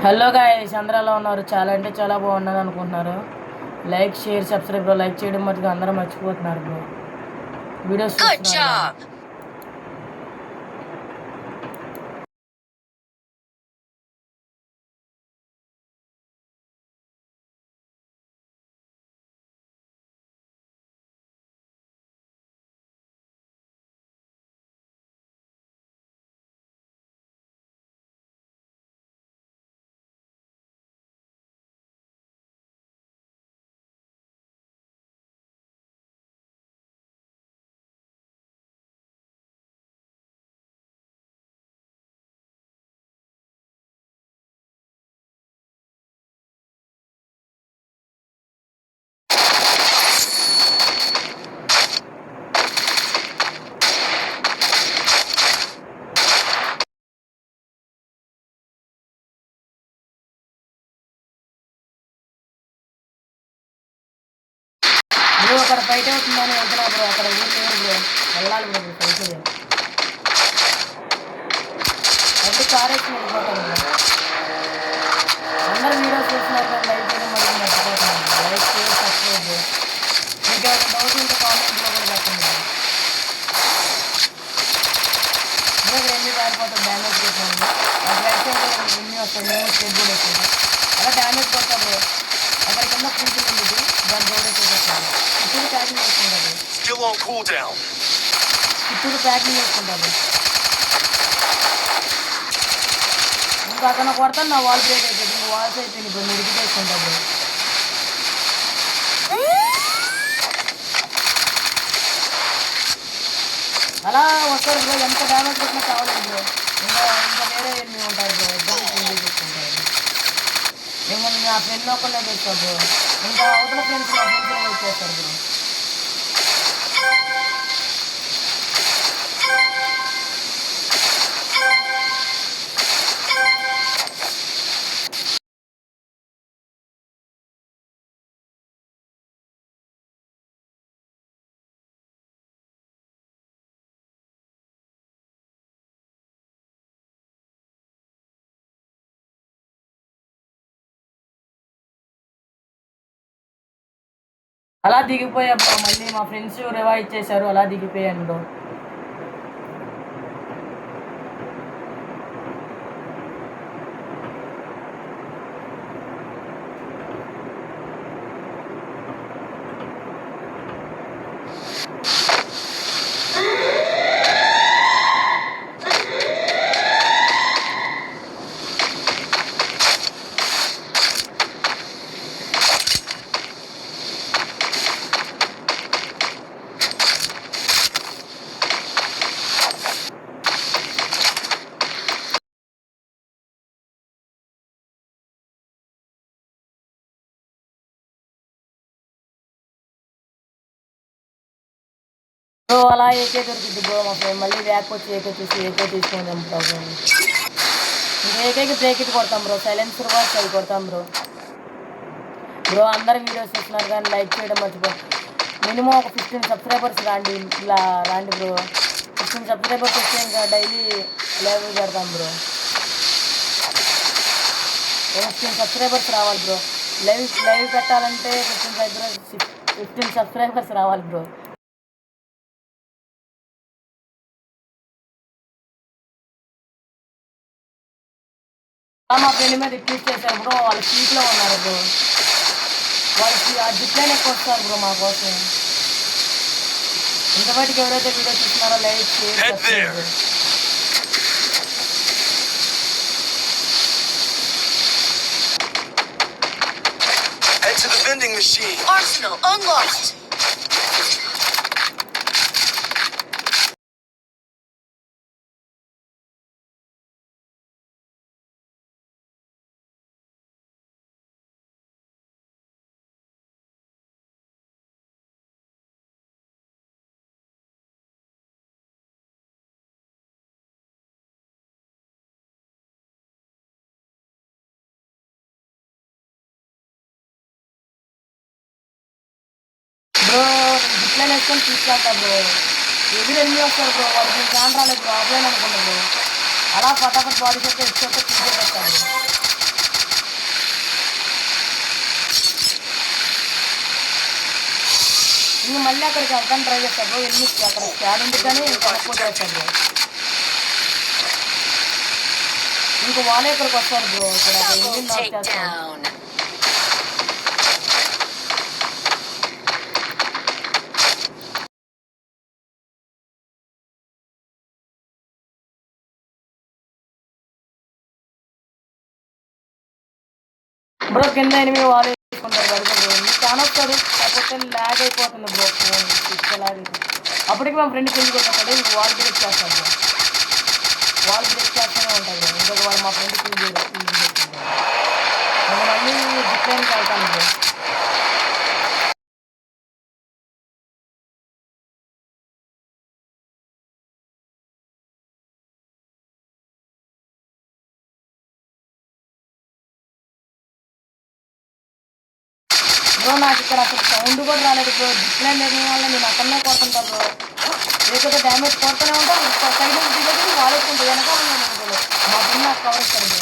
Hello guys, అందరూ ఎలా ఉన్నారు? చాలా అంటే చాలా బాగున్నారు అనుకుంటున్నారు. Like, share, subscribe bro. Like చేయడం మటుకు అందరూ మర్చిపోతున్నారు బ్రో. వీడియోస్ చూస్తున్నారు. బ్రో అక్కడ ఫైట్ అవుతుందని వెళ్తున్నా బ్రో. అక్కడ ఊరు లేరు బ్రో. వెళ్ళాలి బ్రో ఫైట్ అంటే కార్ వేసి వెళ్ళిపోతాను బ్రో. అందరూ వీడియోస్ చూస్తున్నారు కానీ లైక్ చేయడం మటుకు మర్చిపోతున్నాను. Like, share, subscribe bro. మీకు ఏమైనా డౌట్ ఉంటే కామెంట్లో కూడా చెప్పండి బ్రో. ఇక్కడ ఎన్ని పారిపోతాం డ్యామేజ్ కొట్టాను. అటు రైట్ సైడ్ ఎన్ని వస్తాయి, మేము స్టెప్ కూడా వస్తుంది. అలా డ్యామేజ్ కొట్టా బ్రో. అక్కడ కింద ఫుల్ ఉంది, దాని రోడ్ చూపిస్తాను. ఇప్పుడు ప్యాకింగ్ చేసుకుంటారు. ఇప్పుడు ప్యాకింగ్ చేసుకుంటారు. ఇంకా అక్కడ కొడతాను, నా వాల్ బ్రేక్ అయిపోయింది. ఇంకా వాల్స్ అయిపోయింది. ఇప్పుడు మెడికి చేసుకుంటారు. అలా వస్తారు బ్రో. ఎంత డ్యామేజ్ కొట్టినా కావాలి బ్రో. ఇంకా ఇంకా వేరే ఎన్ని ఉంటారు బ్రో. ఇద్దరు ఫుల్ చేసుకుంటారు. ఇంకా నా ఫ్రెండ్ ఒకళ్ళే తెస్తారు బ్రో. ఇంకా అవతల ఫ్రెండ్స్ నా ఫ్రెండ్స్ వచ్చేస్తారు బ్రో. అలా దిగిపోయా బ్రో. మళ్ళీ మా ఫ్రెండ్స్ రివైవ్ ఇచ్చేసారు. అలా దిగిపోయాను బ్రో. సో అలా ఏకే దొరికింది బ్రో. మా ఫ్రెండ్ మళ్ళీ బ్యాక్ వచ్చి ఏకే చూసి ఏకే తీసుకొని చంపుతాం బ్రో. ఇంకా ఏకేకి బ్రేక్ ఇట్ కొడతాం బ్రో. సైలెన్సర్ వర్క్ అది కొడతాం బ్రో. బ్రో అందరు వీడియోస్ చూస్తున్నారు కానీ లైక్ చేయడం మర్చిపో. మినిమం ఒక 15 సబ్స్క్రైబర్స్ రాండి. ఇలా రాండి బ్రో. 15 సబ్స్క్రైబర్స్ వస్తే ఇంకా డైలీ లైవ్ పెడతాం బ్రో. 15 సబ్స్క్రైబర్స్ రావాలి బ్రో. లైవ్ పెట్టాలంటే 15 సబ్స్క్రైబర్స్ రావాలి బ్రో. మా ఫ్రెండ్ మీద రిక్వెస్ట్ చేశారు బ్రో. వాళ్ళు సీట్లో ఉన్నారు బ్రో. వాళ్ళకి ఆ జిప్లైన్ ఎక్కువ వస్తారు బ్రో మా కోసం. ఇంతవరకు ఎవరైతే వీడియో చూస్తున్నారో like, share, subscribe. Head to the vending machine. Arsenal unlocked. Bro zipline వేసుకొని తీసుకెళ్తా బ్రో. ఎదురు ఎన్ని వస్తారు బ్రో. వాడు నేను కాన్ రాలేదు బ్రో. ఆఫ్లైన్ అనుకున్నా బ్రో. అలా ఫటాఫట్ బాడీ షాట్ ఇచ్చేస్తే తీసుకెళ్తాను. ఇంక మళ్ళీ అక్కడికి వెళ్తాను ట్రై చేస్తాను బ్రో. ఎన్ని అక్కడ స్టాడ్ ఉంటుంది కానీ కొట్టేస్తాను బ్రో. ఇంక వాళ్ళే ఇక్కడికి వస్తారు బ్రో. ఇక్కడ ఎన్ని నాక్ చేస్తాను. బ్రో కింద ఎనిమిది వాళ్ళు వేసుకుంటారు వరకు బ్రో. చాలా వస్తాడు కాకపోతే ల్యాగ్ అయిపోతుంది బ్రో. ఫోన్ ల్యాగ్ అయిపోతుంది. అప్పటికి మా ఫ్రెండ్ కింద కొట్టాడు. ఇంక వాల్ బ్రేక్ చేస్తాడు బ్రో. వాల్ బ్రేక్ చేస్తూనే ఉంటాడు బ్రో. ఇంకొక వాళ్ళు మా ఫ్రెండ్ కింద చేస్తాడు. నేను మళ్ళీ జిప్లైన్కి వెళ్తాను బ్రో. బ్రో నాకు ఇక్కడ అసలు సౌండ్ కూడా రాలేదు బ్రో. జిప్లైన్ లేని వల్ల నేను అక్కడనే కొడుతుంటా బ్రో. ఏదైతే డ్యామేజ్ కొడుతూనే ఉంటాం. సైడ్ దిగేది వాడేసుకుంటా వెనకాల మా ఫ్రెండ్ నాకు కవర్ ఇస్తాడు బ్రో.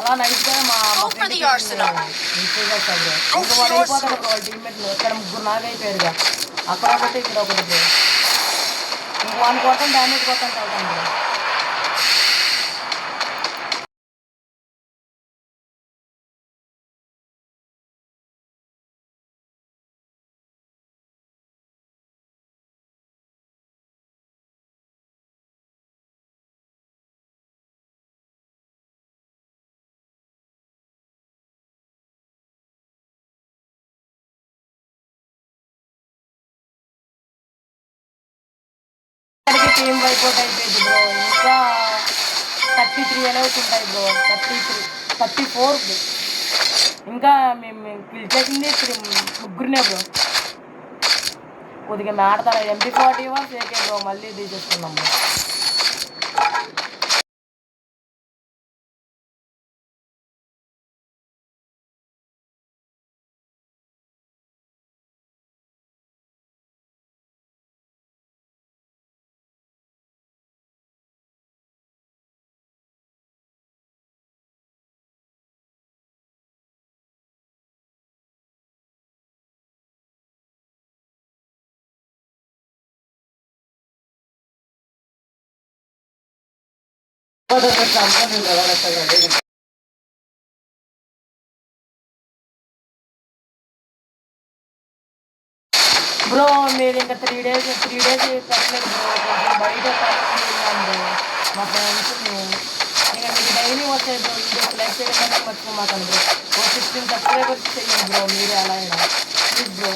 అలా నైట్గా మా ఫ్రెండ్ చేస్తాడు బ్రో. ఇంకా వాడు అయిపోతాడు బ్రో. వాళ్ళ టీమ్మేట్లు ఇక్కడ ముగ్గురు నాగైపోయారుగా. అక్కడ ఒకటి ఇక్కడ ఒకటి బ్రో. ఇంక వాడిని కొట్టడం డ్యామేజ్ కొట్టడం వెళ్తాం బ్రో. ఇక్కడికి టీమ్ వైపోట్ అయిపోయింది బ్రో. ఇంకా 33 ఎలవ్స్ ఉంటాయి బ్రో. 34 బ్రో. ఇంకా మేము కిల్ చేసింది ముగ్గురినే బ్రో. కొద్దిగా మ్యాడతారు. MP40 సేకే bro. మళ్ళీ తీసేసుకున్నాం బ్రో. బ్రో మీరు ఇంకా 3 days పెట్టలేదు బ్రో. కొంచెం బయట పని ఉన్నాం బ్రో. మా ఫ్రెండ్స్ ఇంకా మీకు డైలీ వస్తాయి బ్రో. వీడియోస్ లైక్ చేయడం మర్చిపోమాకండి బ్రో. 16 సబ్స్క్రైబర్స్ చేయండి బ్రో. మీరే అలా అయినా ప్లీజ్ బ్రో.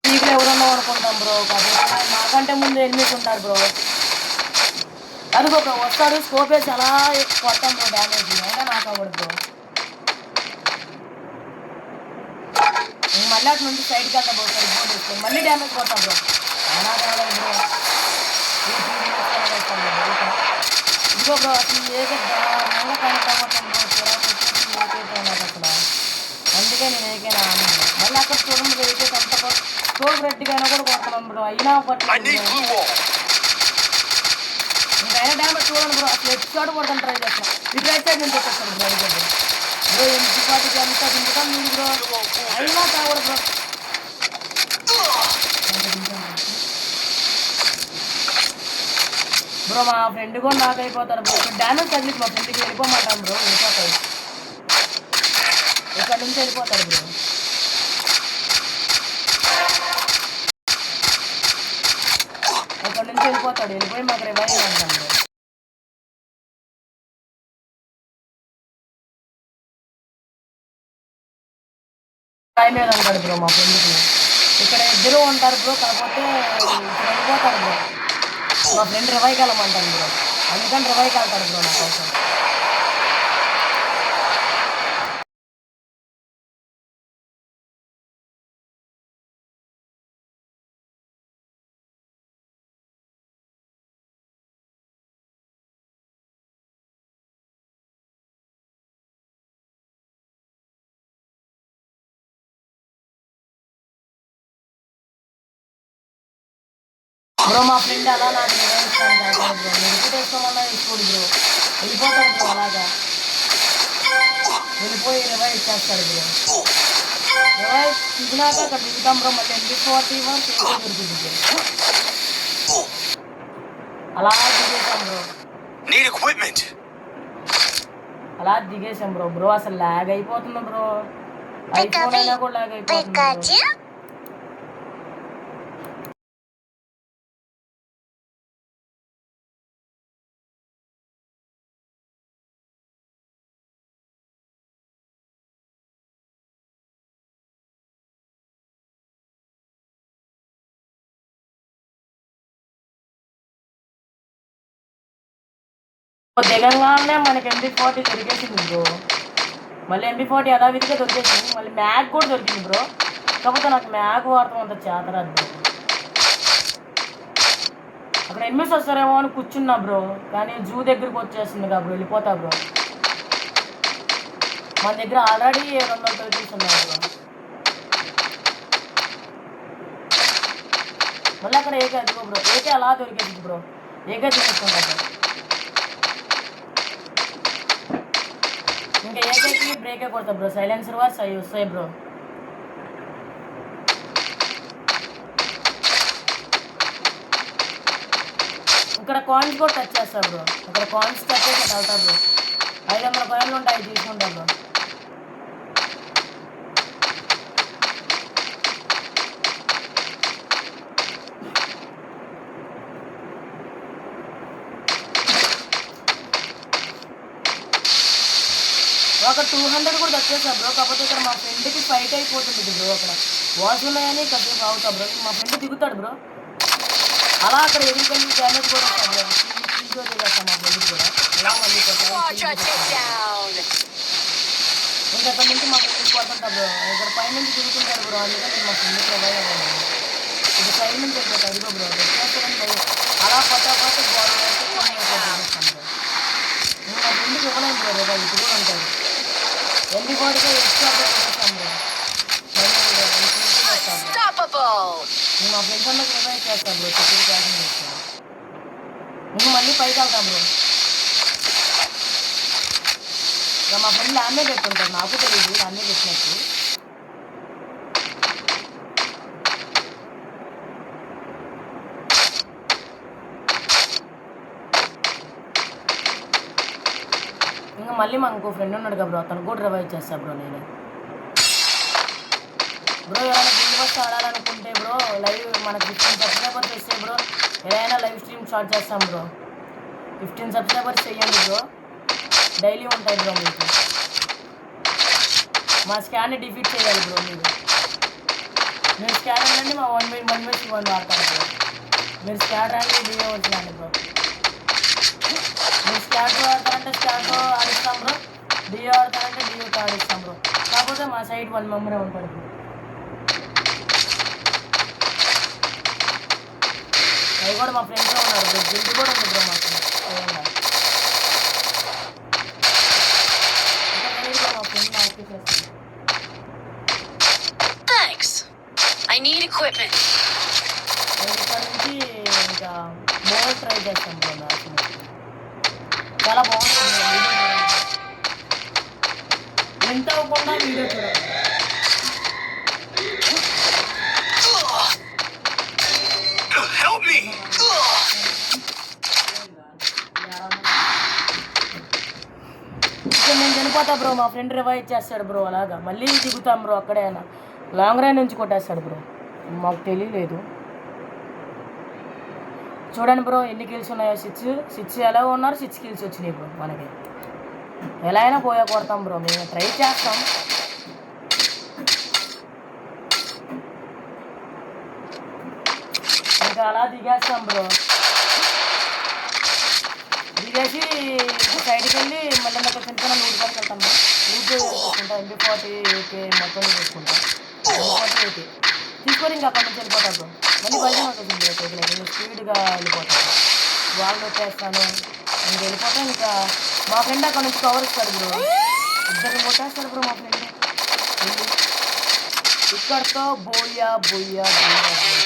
టీవీలో ఎవరన్నా అనుకుంటాం బ్రో. కాబట్టి మాకంటే ముందు ఎనిమిది ఉంటారు బ్రో. అదిగో బ్రో వస్తాడు. స్కోప్ వేసి అలా కొడతాం బ్రో. డ్యామేజ్ అయినా నాకు అవ్వడు బ్రో. మళ్ళీ అటు నుంచి సైడ్కి వెళ్తాం బ్రో. సైడ్ బోర్డు వేసుకొని మళ్ళీ డ్యామేజ్ కొడతాం బ్రో. అయినా కావాలి బ్రో. ఇదిగో బ్రో అసలు ఏకైనా కనెక్ట్ అవ్వతాం బ్రో. చిరాకు వచ్చేసి ఏకైతే నాకు అసలు. అందుకే నేను ఏకైనా అన్నాను. మళ్ళీ అక్కడ చూడండి బ్రో. ఏకైతే అంత తోడు రెడ్డిగా అయినా కూడా కొడతాను బ్రో. అయినా పట్టలేదు. ఇంకైనా డ్యామేజ్ చూడండి బ్రో. అసలు లెఫ్ట్ సైడ్ కొడతాను ట్రై చేస్తాను. ఇటు రైట్ సైడ్ నుంచి వచ్చేస్తాను బ్రో. అయితే బ్రో బ్రో MP40 అంతా తింటాం మీరు బ్రో. అయినా కావడు బ్రో. బ్రో మా ఫ్రెండ్ కూడా నాకు అయిపోతారు బ్రో. డ్యామేజ్ తగిలింది మా ఫ్రెండ్కి. వెళ్ళిపోమంటాం బ్రో. వెళ్ళిపోతాయి. ఇక్కడ నుంచి వెళ్ళిపోతారు బ్రో. ఇక్కడ నుంచి వెళ్ళిపోతాడు. వెళ్ళిపోయి మాకు రివైవ్ అంటాం బ్రో. టైం ఏదంటాడు బ్రో మా ఫ్రెండ్కి. ఇక్కడ ఇద్దరు ఉంటారు బ్రో. కాకపోతే ఇక్కడ వెళ్ళిపోతారు బ్రో. మా ఫ్రెండ్ రివైవ్కి వెళ్ళమంటాను బ్రో. అందుకని రివైవ్కి వెళ్తాడు బ్రో నా కోసం. బ్రో మా ఫ్రెండ్ అలా నాకు నిర్వహిస్తాను బ్రో రిపీట్ వేసుకోమన్నా తీసుకోడు బ్రో వెళ్ళిపోతాడు బ్రో అలాగా వెళ్ళిపోయి రివైవ్ ఇచ్చేస్తాడు బ్రో రివైవ్ దిగినాక అక్కడ దిగుతాం బ్రో మళ్ళీ MP41 సేఫ్గా దొరుకుతుంది బ్రో అలా దిగేసాం బ్రో Need equipment. అలా దిగేసాం బ్రో బ్రో అసలు ల్యాగ్ అయిపోతుంది బ్రో ఐఫోన్ అయినా కూడా ల్యాగ్ అయిపోతుంది దిగంగానే మనకి MP40 దొరికేసింది బ్రో మళ్ళీ MP40 యథావిధిగా దొరికేసింది మళ్ళీ మ్యాగ్ కూడా దొరికింది బ్రో కాకపోతే నాకు మ్యాగ్ వాడటం అంత చేతరాదు బ్రో అక్కడ ఎనిమిస్ వస్తారేమో అని కూర్చున్నా బ్రో కానీ జూ దగ్గరికి వచ్చేస్తుంది కదా బ్రో వెళ్ళిపోతా బ్రో మన దగ్గర ఆల్రెడీ 230 ఉన్నాయి బ్రో మళ్ళీ అక్కడ ఏకే అదిగో బ్రో ఏకే అలా దొరికేసింది బ్రో ఏకే తీసుకుంటా బ్రో ఇంకా ఏకైకి బ్రేకే కొడతా బ్రో సైలెన్సర్ వాస్ అవి వస్తాయి బ్రో ఇక్కడ కాయిన్స్ కూడా టచ్ చేస్తా బ్రో అక్కడ కాయిన్స్ టచ్ చేసి వెళ్తా బ్రో 500 కాయిన్లు ఉంటాయి తీసుకుంటా బ్రో ఒక 200 కూడా వచ్చేసా బ్రో కాకపోతే ఇక్కడ మా ఫ్రెండ్కి ఫైట్ అయిపోతుంది బ్రో అక్కడ వాచ్ ఉన్నాయని కాసేపు అవుతా బ్రో మా ఫ్రెండ్ దిగుతాడు బ్రో అలా అక్కడ ఎదురుకెళ్ళి డ్యామేజ్ కూడా వస్తాం బ్రో తీసుకో చేస్తాం మా ఫ్రెండ్కి కూడా ఎలా మళ్ళీ ఇంకా అక్కడ నుంచి మా ఫ్రెండ్కి పోతుంటా బ్రో ఇక్కడ పైనుంచి దిగుతుంటారు బ్రో అందుకే నేను మా ఫ్రెండ్కి ప్రొవైడ్ అవ్వాలి ఇది సైడ్ నుంచి వెళ్ళిపోతా అదిగో బ్రో అలా కొత్త కొత్త బాడీ అయితే బ్రో మా ఫ్రెండ్కి ఇవ్వలేను బ్రో రేపు ఇది కూడా ఉంటుంది MP40 ఎక్స్ట్రా చేస్తాం బ్రో మా ఫ్రెండ్స్ అందరికి రివైవ్ చేస్తాం బ్రో సెక్యూరిటీ క్యాషన్ చేస్తాం నువ్వు మళ్ళీ పైకి వెళ్తాం బ్రో ఇక మా ఫ్రెండ్ ల్యాండే పెట్టుంటారు నాకు తెలియదు ల్యాండే పెట్టినట్టు ఇంకా మళ్ళీ మా ఇంకో ఫ్రెండ్ ఉన్నాడు కదా బ్రో అతను కూడా రివైవ్ చేస్తా బ్రో నేను బ్రో ఎవరైనా బిల్ బస్ ఆడాలనుకుంటే బ్రో లైవ్ మనకు 15 సబ్స్క్రైబర్స్ వస్తే బ్రో ఏదైనా లైవ్ స్ట్రీమ్ స్టార్ట్ చేస్తాం బ్రో 15 సబ్స్క్రైబర్స్ చేయండి బ్రో డైలీ ఉంటాయి బ్రో మీకు మా స్కాన్ని డిఫీట్ చేయాలి బ్రో మీరు స్కాన్ అండి మా 1v1 వాడతారు బ్రో మీరు స్కాన్ రండి డియో వచ్చినండి బ్రో మీరు స్కాన్తో ఆడతారంటే స్కాన్తో ఆడిస్తాం బ్రో డియో ఆడతారంటే డియోతో ఆడిస్తాం బ్రో కాకపోతే మా సైడ్ 1 మెంబరే ఉంటాడు బ్రో అవి కూడా మా ఫ్రెండ్స్లో ఉన్నారు బ్రో జిల్లు కూడా ఉంది బ్రో మాకు మా ఫ్రెండ్ యాక్టివ్ చేస్తాను I need equipment. ఇక్కడ నుంచి ఇంకా మోర్ ట్రై చేస్తాం బ్రో నాకు చాలా బాగుంటుంది ఎంత అవ్వకుండా వీడియో చూడాలి Help me! ఇక్కడ నేను చనిపోతా బ్రో మా ఫ్రెండ్ రివైవ్ చేస్తాడు బ్రో అలాగా మళ్ళీ దిగుతాం బ్రో అక్కడే లాంగ్ రైన్ నుంచి కొట్టేస్తాడు బ్రో మాకు తెలియలేదు చూడండి బ్రో ఎన్ని కిల్స్ ఉన్నాయో 6 ఎలా ఉన్నారు 6 కిల్స్ వచ్చినాయి బ్రో మనకి ఎలా అయినా పోయా కొడతాం బ్రో మేము ట్రై చేస్తాం ఇంకా అలా దిగేస్తాం బ్రో దిగేసి సైడ్కి వెళ్ళి మళ్ళీ నాకు చిన్న చిన్న లూట్ కాడికి వెళ్తాం బ్రో లూట్ చేసుకుంటాం MP40 AK మొత్తం చేసుకుంటాం MP40 AK తీసుకొని ఇంకా అక్కడ నుంచి వెళ్ళిపోతాం బ్రో మళ్ళీ బయట వస్తుంది బ్రో చేతులకి స్పీడ్గా వెళ్ళిపోతాను వాళ్ళు వచ్చేస్తాను ఇంక వెళ్ళిపోతాం ఇంకా మా ఫ్రెండ్ అక్కడ నుంచి కవర్ ఇస్తాడు బ్రో ఇద్దరు కొట్టేస్తాడు బ్రో మా ఫ్రెండ్ ఇక్కడితో బోయా బోయా బోయా